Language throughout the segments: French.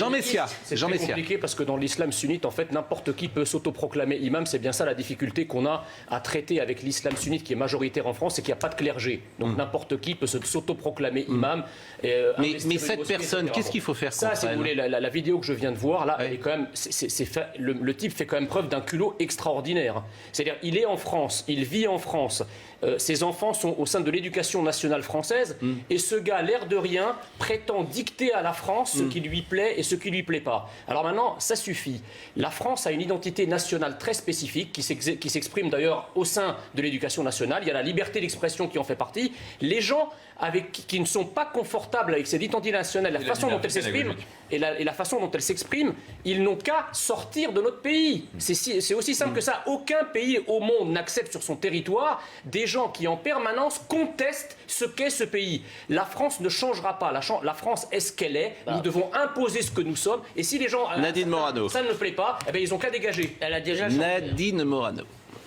Jean Messia. C'est très compliqué parce que dans l'islam sunnite, en fait, n'importe qui peut s'autoproclamer imam. C'est bien ça la difficulté qu'on a à traiter avec l'islam sunnite qui est majoritaire en France, c'est qu'il n'y a pas de clergé. Donc n'importe qui peut s'autoproclamer imam. Mais cette personne, qu'est-ce qu'il faut faire contre elle ? Ça, si vous voulez, la vidéo que je viens de voir, là, elle est quand même, le type fait quand même preuve d'un culot extraordinaire. C'est-à-dire, il est en France, il vit en France. Ses enfants sont au sein de l'éducation nationale française et ce gars, l'air de rien, prétend dicter à la France ce qui lui plaît et ce qui lui plaît pas. Alors maintenant, ça suffit. La France a une identité nationale très spécifique qui s'exprime d'ailleurs au sein de l'éducation nationale. Il y a la liberté d'expression qui en fait partie. Les gens qui ne sont pas confortables avec cette identité nationale, la façon dont elle s'exprime et la façon dont elle s'exprime, ils n'ont qu'à sortir de notre pays. C'est aussi simple que ça. Aucun pays au monde n'accepte sur son territoire des gens qui en permanence contestent ce qu'est ce pays. La France ne changera pas. La France est ce qu'elle est. Nous devons imposer ce que nous sommes. Et si les gens Nadine Morano. ça ne plaît pas, eh bien, ils n'ont qu'à dégager. Elle a déjà Nadine Morano.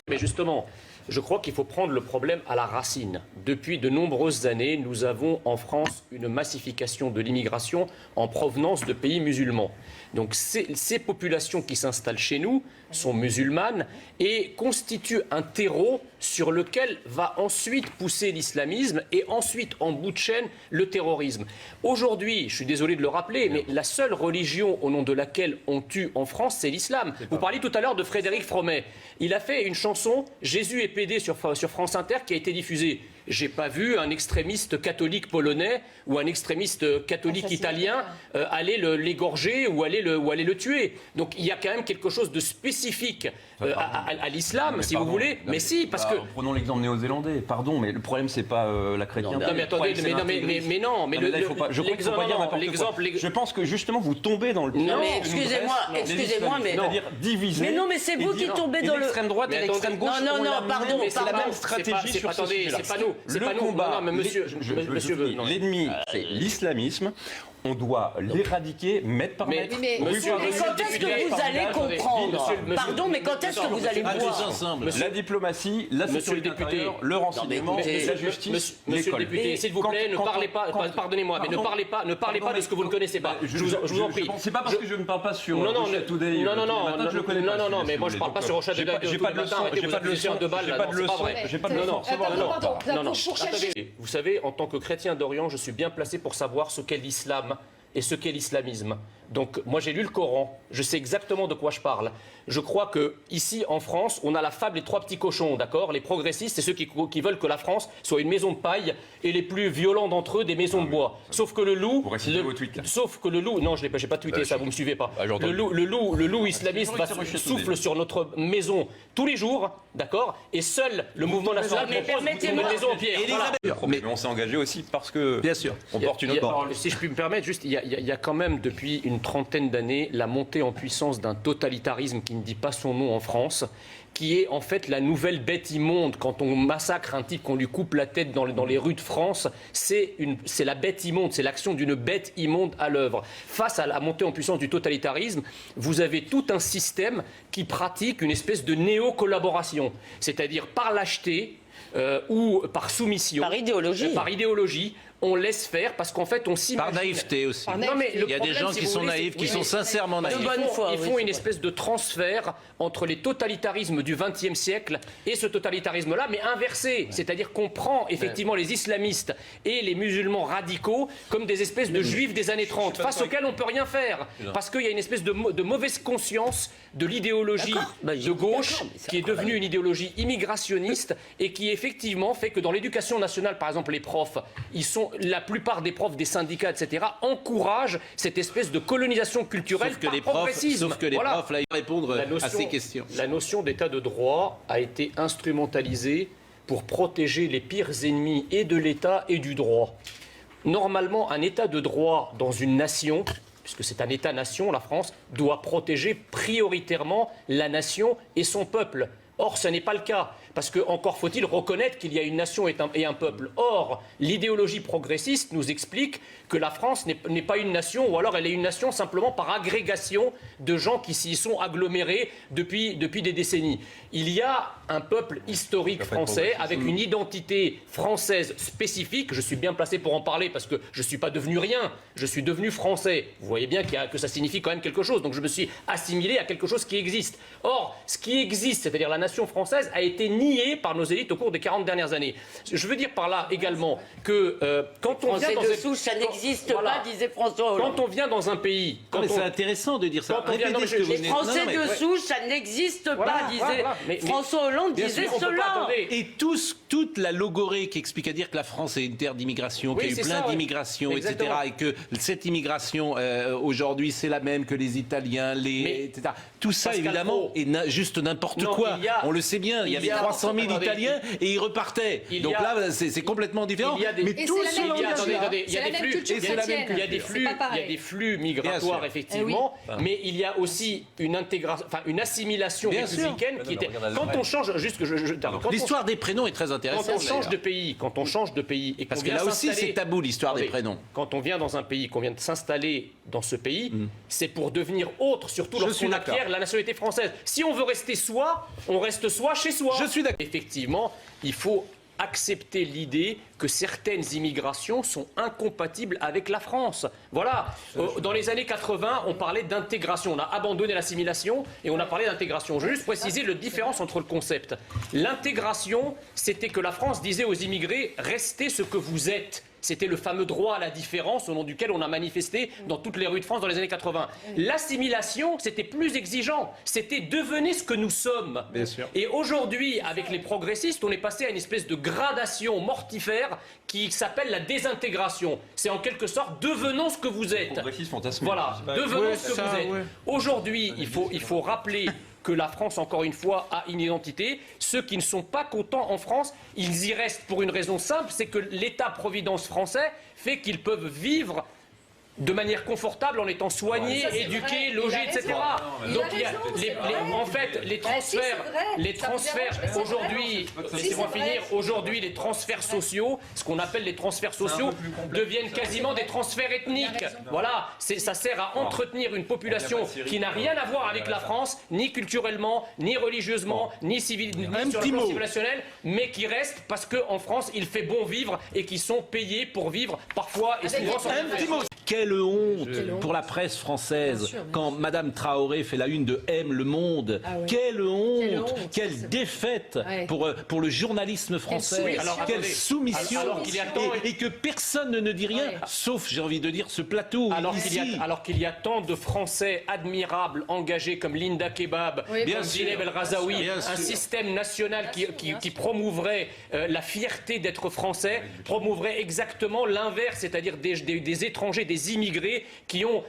Mais justement, je crois qu'il faut prendre le problème à la racine. Depuis de nombreuses années, nous avons en France une massification de l'immigration en provenance de pays musulmans. Donc ces populations qui s'installent chez nous sont musulmanes et constituent un terreau sur lequel va ensuite pousser l'islamisme et ensuite en bout de chaîne le terrorisme. Aujourd'hui, je suis désolé de le rappeler, mais la seule religion au nom de laquelle on tue en France, c'est l'islam. Vous parliez tout à l'heure de Frédéric Fromet. Il a fait une chanson « Jésus est pédé » sur France Inter qui a été diffusée. J'ai pas vu un extrémiste catholique polonais ou un extrémiste catholique italien aller l'égorger ou aller le tuer. Donc il y a quand même quelque chose de spécifique à l'islam, si vous voulez. Mais si, parce que... Prenons l'exemple néo-zélandais. Pardon, mais le problème, c'est pas la chrétienté. Non, mais attendez, Je pense que justement, vous tombez dans le piège. Non, mais excusez-moi, mais... C'est-à-dire diviser... Mais non, mais c'est vous qui tombez dans le... L'extrême droite et l'extrême gauche... Non, pardon, c'est la même stratégie sur ce sujet-là. C'est pas nous. Le combat, l'ennemi, c'est l'islamisme. On doit l'éradiquer, mètre par mètre. Mais quand est-ce que vous allez comprendre ? Pardon, mais quand est-ce que vous allez voir ? La diplomatie, la sécurité intérieure, le renseignement, la justice, Monsieur le député, s'il vous plaît, ne parlez pas, pardonnez-moi, mais ne parlez pas de ce que vous ne connaissez pas. Je vous en prie. C'est pas parce que je ne parle pas sur Russia Today. Non, mais moi je parle pas sur Russia Today. J'ai pas de leçon, j'ai pas de leçon, j'ai pas de leçon. Non. Vous savez, en tant que chrétien d'Orient, je suis bien placé pour savoir ce qu'est l'islam et ce qu'est l'islamisme. Donc moi j'ai lu le Coran, je sais exactement de quoi je parle. Je crois que ici en France, on a la fable des trois petits cochons, d'accord ? Les progressistes, c'est ceux qui veulent que la France soit une maison de paille et les plus violents d'entre eux des maisons de bois. Sauf que le loup, non, j'ai pas tweeté ça, vous me suivez pas. Le loup islamiste souffle sur notre maison tous les jours, d'accord ? Et seul le mouvement national propose une maison en pierre. Mais on s'est engagé aussi parce que bien sûr, on porte une autre. Si je puis me permettre, juste il y a quand même depuis une trentaine d'années la montée en puissance d'un totalitarisme qui ne dit pas son nom en France, qui est en fait la nouvelle bête immonde. Quand on massacre un type, qu'on lui coupe la tête dans les rues de France, c'est la bête immonde, c'est l'action d'une bête immonde à l'œuvre. Face à la montée en puissance du totalitarisme, vous avez tout un système qui pratique une espèce de néo-collaboration, c'est-à-dire par lâcheté ou par soumission, par idéologie, on laisse faire parce qu'en fait on s'imagine... Par naïveté aussi. Il y a des gens qui sont naïfs, qui sont sincèrement naïfs. Ils font une espèce de transfert entre les totalitarismes du XXe siècle et ce totalitarisme-là, mais inversé. C'est-à-dire qu'on prend effectivement les islamistes et les musulmans radicaux comme des espèces de juifs des années 30, face auxquels on ne peut rien faire. Parce qu'il y a une espèce de mauvaise conscience de l'idéologie de gauche qui est devenue une idéologie immigrationniste et qui effectivement fait que dans l'éducation nationale, par exemple, les profs, la plupart des profs des syndicats, etc., encouragent cette espèce de colonisation culturelle progressisme. Sauf que les profs, là, ils répondent à ces questions. La notion d'état de droit a été instrumentalisée pour protéger les pires ennemis et de l'État et du droit. Normalement, un état de droit dans une nation, puisque c'est un État-nation, la France, doit protéger prioritairement la nation et son peuple. Or, ce n'est pas le cas, parce que encore faut-il reconnaître qu'il y a une nation et un peuple. Or, l'idéologie progressiste nous explique que la France n'est pas une nation, ou alors elle est une nation simplement par agrégation de gens qui s'y sont agglomérés depuis des décennies. Il y a un peuple historique français avec une identité française spécifique. Je suis bien placé pour en parler parce que je ne suis pas devenu rien, je suis devenu français. Vous voyez bien que ça signifie quand même quelque chose. Donc je me suis assimilé à quelque chose qui existe. Or, ce qui existe, c'est-à-dire la nation française, a été niée par nos élites au cours des 40 dernières années. Je veux dire par là également que quand on vient dans de souche, ça n'existe pas, disait François Hollande. Quand on vient dans un pays... C'est intéressant de dire ça. Les Français de souche, ça n'existe pas, disait François Hollande, disait cela. Et toute la logorée qui explique à dire que la France est une terre d'immigration, qu'il y a eu plein d'immigration, etc. Et que cette immigration, aujourd'hui, c'est la même que les Italiens, etc. Tout ça, Pascal évidemment, est juste n'importe quoi. On le sait bien, il y avait 300 000 Italiens et ils repartaient. Donc là, c'est complètement différent. Mais tout il y a des flux migratoires, effectivement, mais il y a aussi une assimilation républicaine qui était... Quand on change, juste que l'histoire des prénoms est très intéressante. Quand on change de pays, et parce que là aussi c'est tabou l'histoire des prénoms. Quand on vient dans un pays, qu'on vient de s'installer dans ce pays, c'est pour devenir autre, surtout lorsqu'on acquiert la nationalité française. Si on veut rester soi, on reste soi chez soi. Je suis d'accord. Effectivement, il faut accepter l'idée que certaines immigrations sont incompatibles avec la France. Voilà. Dans les années 80, on parlait d'intégration. On a abandonné l'assimilation et on a parlé d'intégration. Je veux juste préciser la différence entre le concept. L'intégration, c'était que la France disait aux immigrés « restez ce que vous êtes ». C'était le fameux droit à la différence au nom duquel on a manifesté dans toutes les rues de France dans les années 80. L'assimilation, c'était plus exigeant. C'était devenez ce que nous sommes. Bien sûr. Et aujourd'hui, avec les progressistes, on est passé à une espèce de gradation mortifère qui s'appelle la désintégration. C'est en quelque sorte devenons ce que vous êtes. Voilà, devenons ce que vous êtes. Aujourd'hui, il faut rappeler que la France, encore une fois, a une identité. Ceux qui ne sont pas contents en France, ils y restent pour une raison simple, c'est que l'État-providence français fait qu'ils peuvent vivre de manière confortable en étant soignés, éduqués, logés, etc. Donc en fait, les transferts aujourd'hui, laissez-moi finir, aujourd'hui les transferts sociaux, ce qu'on appelle les transferts sociaux, deviennent quasiment des transferts ethniques. Voilà, ça sert à entretenir une population qui n'a rien à voir avec la France, ni culturellement, ni religieusement, ni sur le plan civilisationnel, mais qui reste parce qu'en France, il fait bon vivre et qui sont payés pour vivre parfois et souvent sans Quelle honte pour la presse française quand Madame Traoré fait la une de M Le Monde. Quelle honte, quelle défaite pour le journalisme français. Quelle soumission. Et que personne ne dit rien, sauf, j'ai envie de dire, ce plateau ici. Alors qu'il y a tant de Français admirables, engagés comme Linda Kebab, comme Zineb El Razaoui, un système national qui promouvrait la fierté d'être français, promouvrait exactement l'inverse, c'est-à-dire des étrangers, des immigrés qui ont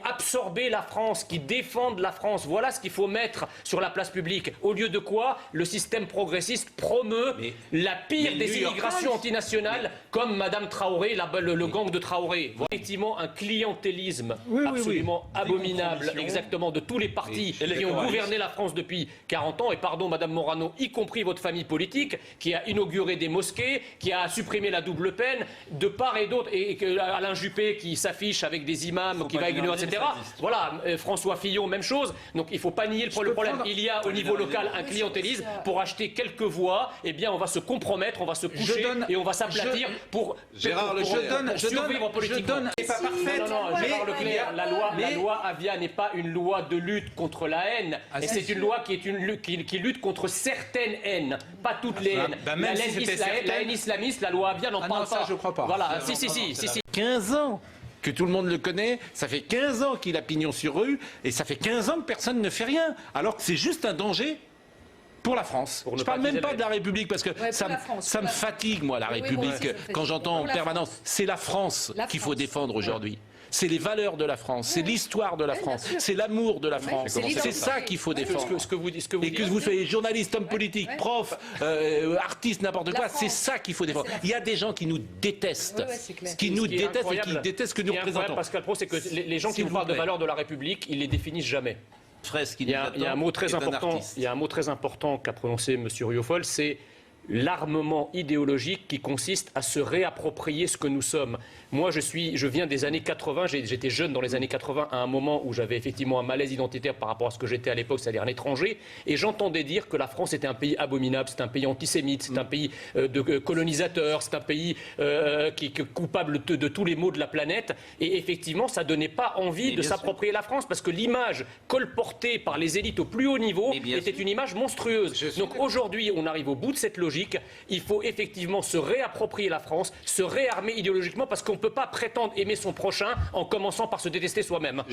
absorbé la France, qui défendent la France. Voilà ce qu'il faut mettre sur la place publique. Au lieu de quoi, le système progressiste promeut la pire des immigrations antinationales, comme Madame Traoré, le gang de Traoré. Voilà. Effectivement, un clientélisme absolument abominable, exactement, de tous les partis qui ont gouverné la France depuis 40 ans. Et pardon, Madame Morano, y compris votre famille politique, qui a inauguré des mosquées, qui a supprimé la double peine, de part et d'autre, et Alain Juppé qui s'affiche avec des imams qui va ignorer, etc. Voilà, François Fillon, même chose. Donc il ne faut pas nier le problème. Il y a au niveau local un clientélisme. Pour acheter quelques voix, eh bien on va se compromettre, on va se coucher et on va s'aplatir pour survivre politiquement. C'est pas parfait. Non, Gérard Leclerc, la loi Avia n'est pas une loi de lutte contre la haine. Et c'est une loi qui lutte contre certaines haines, pas toutes les haines. La haine islamiste, la loi Avia n'en parle pas. Ça, je crois pas. Voilà, si. 15 ans que tout le monde le connaît, ça fait 15 ans qu'il a pignon sur rue, et ça fait 15 ans que personne ne fait rien, alors que c'est juste un danger pour la France. Je ne parle même pas de la République, parce que ça me fatigue, moi, la République, quand j'entends en permanence. C'est la France qu'il faut défendre aujourd'hui. C'est les valeurs de la France, c'est l'histoire de la France, c'est l'amour de la France. C'est ça qu'il faut défendre. Et que vous soyez journaliste, homme politique, prof, artiste, n'importe quoi, c'est ça qu'il faut défendre. Il y a des gens qui nous détestent, qui nous détestent et qui détestent ce que nous représentons. Pascal Pro, c'est que les gens qui nous parlent de valeurs de la République, ils les définissent jamais. Il y a un mot très important qu'a prononcé M. Rioufol, c'est l'armement idéologique qui consiste à se réapproprier ce que nous sommes. Moi, je viens des années 80, j'étais jeune dans les années 80, à un moment où j'avais effectivement un malaise identitaire par rapport à ce que j'étais à l'époque, c'est-à-dire un étranger, et j'entendais dire que la France était un pays abominable, c'est un pays antisémite, c'est un pays de colonisateurs, c'est un pays qui est coupable de tous les maux de la planète, et effectivement, ça ne donnait pas envie de s'approprier la France, parce que l'image colportée par les élites au plus haut niveau était une image monstrueuse. Donc aujourd'hui, on arrive au bout de cette logique. Il faut effectivement se réapproprier la France, se réarmer idéologiquement, parce qu'on ne peut pas prétendre aimer son prochain en commençant par se détester soi-même.